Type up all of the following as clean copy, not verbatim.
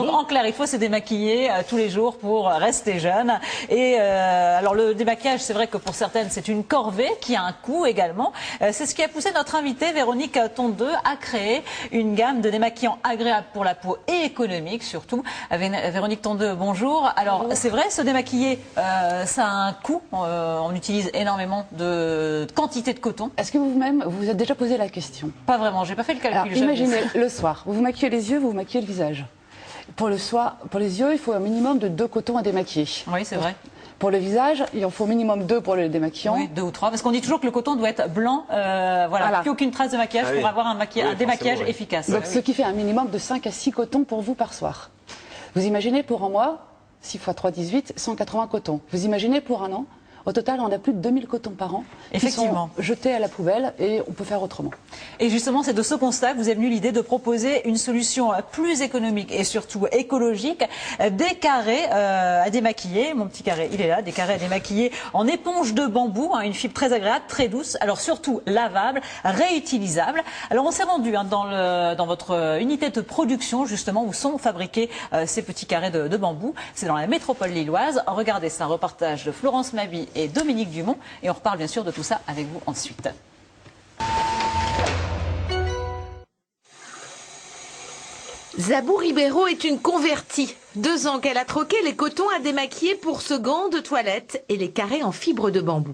En clair, il faut se démaquiller tous les jours pour rester jeune. Et alors le démaquillage, c'est vrai que pour certaines, c'est une corvée qui a un coût également. C'est ce qui a poussé notre invitée Véronique Tondeux à créer une gamme de démaquillants agréables pour la peau et économique surtout. Véronique Tondeux, bonjour. Alors c'est vrai, se démaquiller, ça a un coût. On utilise énormément de quantité de coton. Est-ce que vous-même, vous vous êtes déjà posé la question? Pas vraiment, j'ai pas fait le calcul. Alors, imaginez le soir, vous vous maquillez les yeux, vous vous maquillez le visage. Pour les yeux, il faut un minimum de 2 cotons à démaquiller. Oui, c'est vrai. Pour le visage, il en faut au minimum 2 pour le démaquillant. Oui, 2 ou 3, parce qu'on dit toujours que le coton doit être blanc, voilà, plus aucune trace de maquillage pour avoir un démaquillage efficace. Donc ce qui fait un minimum de 5 à 6 cotons pour vous par soir. Vous imaginez pour un mois, 6 x 3, 18, 180 cotons. Vous imaginez pour un an, au total, on a plus de 2000 cotons par an qui sont jetés à la poubelle et on peut faire autrement. Et justement, c'est de ce constat que vous est venue l'idée de proposer une solution plus économique et surtout écologique, des carrés à démaquiller. Mon petit carré, il est là, des carrés à démaquiller en éponge de bambou, une fibre très agréable, très douce, alors surtout lavable, réutilisable. Alors on s'est rendu dans votre unité de production justement où sont fabriqués ces petits carrés de bambou. C'est dans la métropole lilloise. Regardez, c'est un reportage de Florence Mabi et Dominique Dumont, et on reparle bien sûr de tout ça avec vous ensuite. Zabou Ribeiro est une convertie. 2 ans qu'elle a troqué les cotons à démaquiller pour ce gant de toilette et les carrés en fibre de bambou.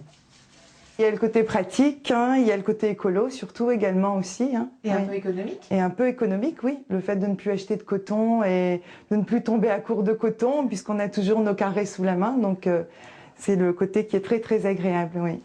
Il y a le côté pratique, il y a le côté écolo surtout également aussi. Et un peu économique. Et un peu économique, oui. Le fait de ne plus acheter de coton et de ne plus tomber à court de coton puisqu'on a toujours nos carrés sous la main. Donc c'est le côté qui est très très agréable, oui.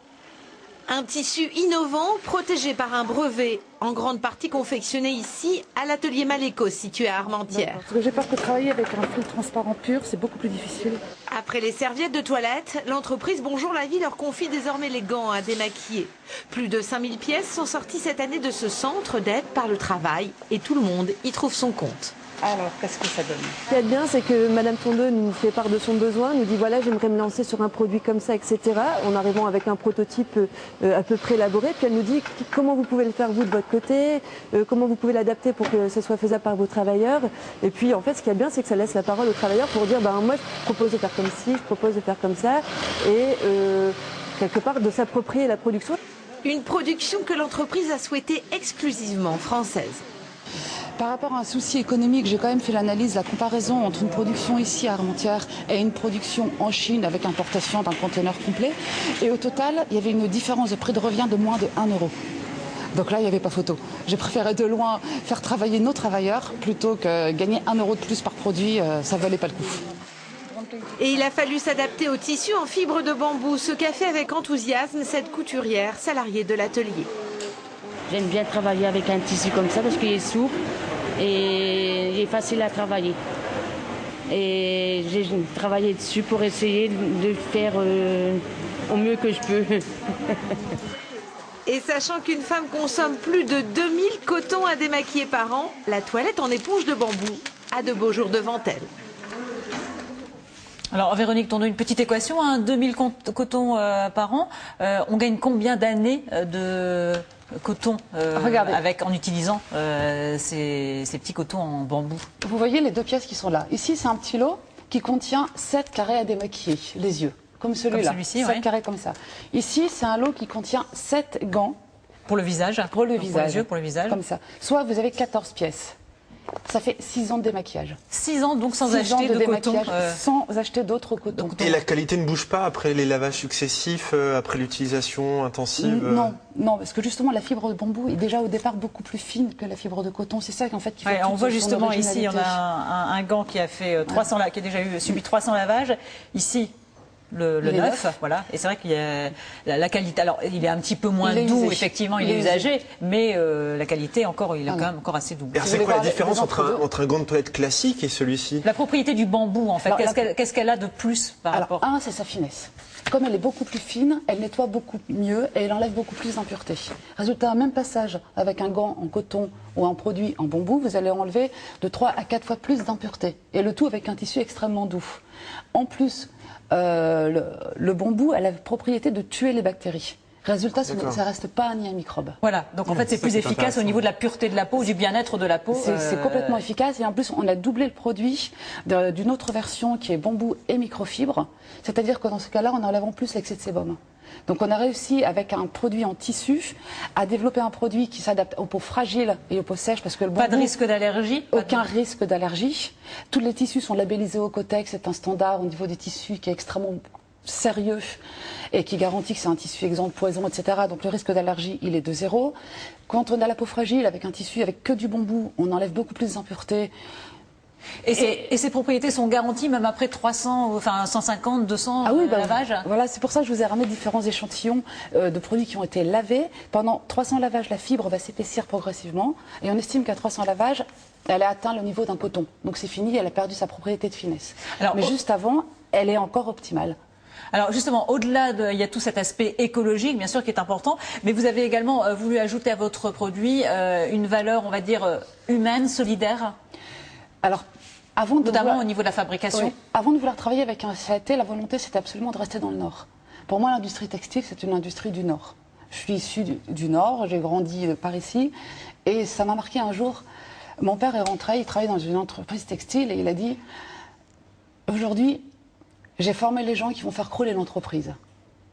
Un tissu innovant, protégé par un brevet, en grande partie confectionné ici à l'atelier Maléco, situé à Armentières. Parce que j'ai peur que travailler avec un fil transparent pur, c'est beaucoup plus difficile. Après les serviettes de toilette, l'entreprise Bonjour la Vie leur confie désormais les gants à démaquiller. Plus de 5000 pièces sont sorties cette année de ce centre d'aide par le travail et tout le monde y trouve son compte. Alors, qu'est-ce que ça donne? Ce qui est bien, c'est que Madame Tondeux nous fait part de son besoin, nous dit voilà, j'aimerais me lancer sur un produit comme ça, etc. En arrivant avec un prototype à peu près élaboré, puis elle nous dit comment vous pouvez le faire vous de votre côté, comment vous pouvez l'adapter pour que ce soit faisable par vos travailleurs. Et puis en fait, ce qui est bien, c'est que ça laisse la parole aux travailleurs pour dire moi je propose de faire comme ci, je propose de faire comme ça, et quelque part de s'approprier la production. Une production que l'entreprise a souhaité exclusivement française. Par rapport à un souci économique, j'ai quand même fait l'analyse, la comparaison entre une production ici à Armentières et une production en Chine avec importation d'un conteneur complet. Et au total, il y avait une différence de prix de revient de moins de 1 euro. Donc là, il n'y avait pas photo. J'ai préféré de loin faire travailler nos travailleurs plutôt que gagner 1 euro de plus par produit, ça ne valait pas le coup. Et il a fallu s'adapter au tissu en fibre de bambou, ce qu'a fait avec enthousiasme cette couturière salariée de l'atelier. J'aime bien travailler avec un tissu comme ça parce qu'il est souple et il est facile à travailler. Et j'ai travaillé dessus pour essayer de faire au mieux que je peux. Et sachant qu'une femme consomme plus de 2000 cotons à démaquiller par an, la toilette en éponge de bambou a de beaux jours devant elle. Alors Véronique Tondeux, une petite équation, 2000 cotons par an, on gagne combien d'années de coton en utilisant ces petits cotons en bambou? Vous voyez les 2 pièces qui sont là. Ici, c'est un petit lot qui contient 7 carrés à démaquiller, les yeux, comme celui-là, 7 carrés comme ça. Ici, c'est un lot qui contient 7 gants. Pour le visage? Pour le visage. Pour les yeux, pour le visage. Comme ça. Soit vous avez 14 pièces. Ça fait 6 ans de démaquillage. 6 ans donc sans acheter de coton. Sans acheter d'autres cotons. Et la qualité ne bouge pas après les lavages successifs, après l'utilisation intensive? Non, parce que justement la fibre de bambou est déjà au départ beaucoup plus fine que la fibre de coton. C'est ça en fait qui fait on voit justement ici, on a un gant qui a fait 300, qui a déjà subi 300 lavages. Ici, le neuf, voilà. Et c'est vrai qu'il y a la qualité. Alors, il est un petit peu moins doux, effectivement, il est usagé, mais la qualité, il est quand même encore assez doux. C'est quoi la différence entre un gant de toilette classique et celui-ci? La propriété du bambou, en fait. Qu'est-ce qu'elle a de plus par rapport? C'est sa finesse. Comme elle est beaucoup plus fine, elle nettoie beaucoup mieux et elle enlève beaucoup plus d'impuretés. Résultat, un même passage avec un gant en coton ou un produit en bambou, vous allez enlever de 3 à 4 fois plus d'impuretés. Et le tout avec un tissu extrêmement doux. En plus, le bambou a la propriété de tuer les bactéries. Résultat, D'accord. ça reste pas un nid à microbes. Voilà, donc en fait c'est ça plus qui est efficace au intéressant. niveau de la pureté de la peau, du bien-être de la peau. C'est complètement efficace et en plus on a doublé le produit d'une autre version qui est bambou et microfibre. C'est-à-dire que dans ce cas-là, on enlève en plus l'excès de sébum. Donc on a réussi avec un produit en tissu à développer un produit qui s'adapte aux peaux fragiles et aux peaux sèches parce que le Pas de bambou, risque d'allergie? aucun risque d'allergie. Tous les tissus sont labellisés au Cotex, c'est un standard au niveau des tissus qui est extrêmement sérieux et qui garantit que c'est un tissu exempt de poison, etc. Donc le risque d'allergie, il est de 0. Quand on a la peau fragile avec un tissu avec que du bambou, on enlève beaucoup plus d'impuretés. Et ces propriétés sont garanties même après 300, enfin 150, 200 lavages? Voilà, c'est pour ça que je vous ai ramené différents échantillons de produits qui ont été lavés. Pendant 300 lavages, la fibre va s'épaissir progressivement et on estime qu'à 300 lavages, elle a atteint le niveau d'un coton. Donc c'est fini, elle a perdu sa propriété de finesse. Alors, mais juste avant, elle est encore optimale. Alors justement, au-delà il y a tout cet aspect écologique, bien sûr, qui est important, mais vous avez également voulu ajouter à votre produit une valeur, on va dire, humaine, solidaire, Alors, avant de notamment vouloir- au niveau de la fabrication. Oui. Avant de vouloir travailler avec un CAT, la volonté c'était absolument de rester dans le Nord. Pour moi, l'industrie textile, c'est une industrie du Nord. Je suis issue du Nord, j'ai grandi par ici, et ça m'a marqué un jour. Mon père est rentré, il travaillait dans une entreprise textile, et il a dit « Aujourd'hui, j'ai formé les gens qui vont faire crouler l'entreprise ».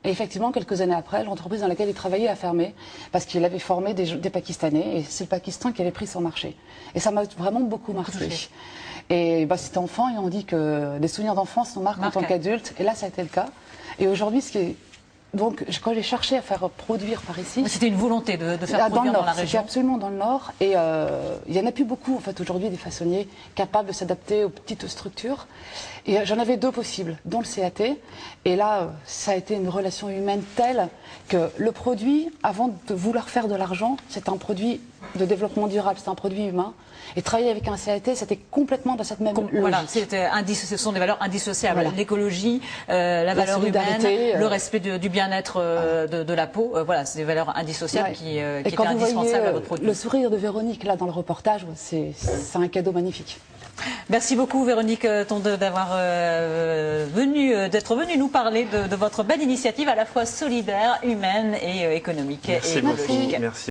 Et effectivement, quelques années après, l'entreprise dans laquelle il travaillait a fermé parce qu'il avait formé des Pakistanais et c'est le Pakistan qui avait pris son marché. Et ça m'a vraiment beaucoup marqué. Et c'était enfant et on dit que des souvenirs d'enfance nous marquent en tant qu'adulte. Et là, ça a été le cas. Et aujourd'hui, donc, quand j'ai cherché à faire produire par ici... C'était une volonté de faire dans le produire Nord, dans la c'était région. absolument dans le Nord. Et il n'y en a plus beaucoup, en fait, aujourd'hui, des façonniers capables de s'adapter aux petites structures. Et j'en avais 2 possibles, dont le CAT. Et là, ça a été une relation humaine telle que le produit, avant de vouloir faire de l'argent, c'est un produit de développement durable, c'est un produit humain. Et travailler avec un CAT, c'était complètement dans cette même logique. Voilà, ce sont des valeurs indissociables. Voilà. L'écologie, la valeur solidarité, humaine, le respect du bien-être de la peau. Voilà, c'est des valeurs indissociables qui étaient indispensables à votre produit. Le sourire de Véronique là dans le reportage, c'est un cadeau magnifique. Merci beaucoup Véronique Tondeux d'être venue nous parler de votre belle initiative à la fois solidaire, humaine et économique. Merci et écologique. beaucoup. Merci.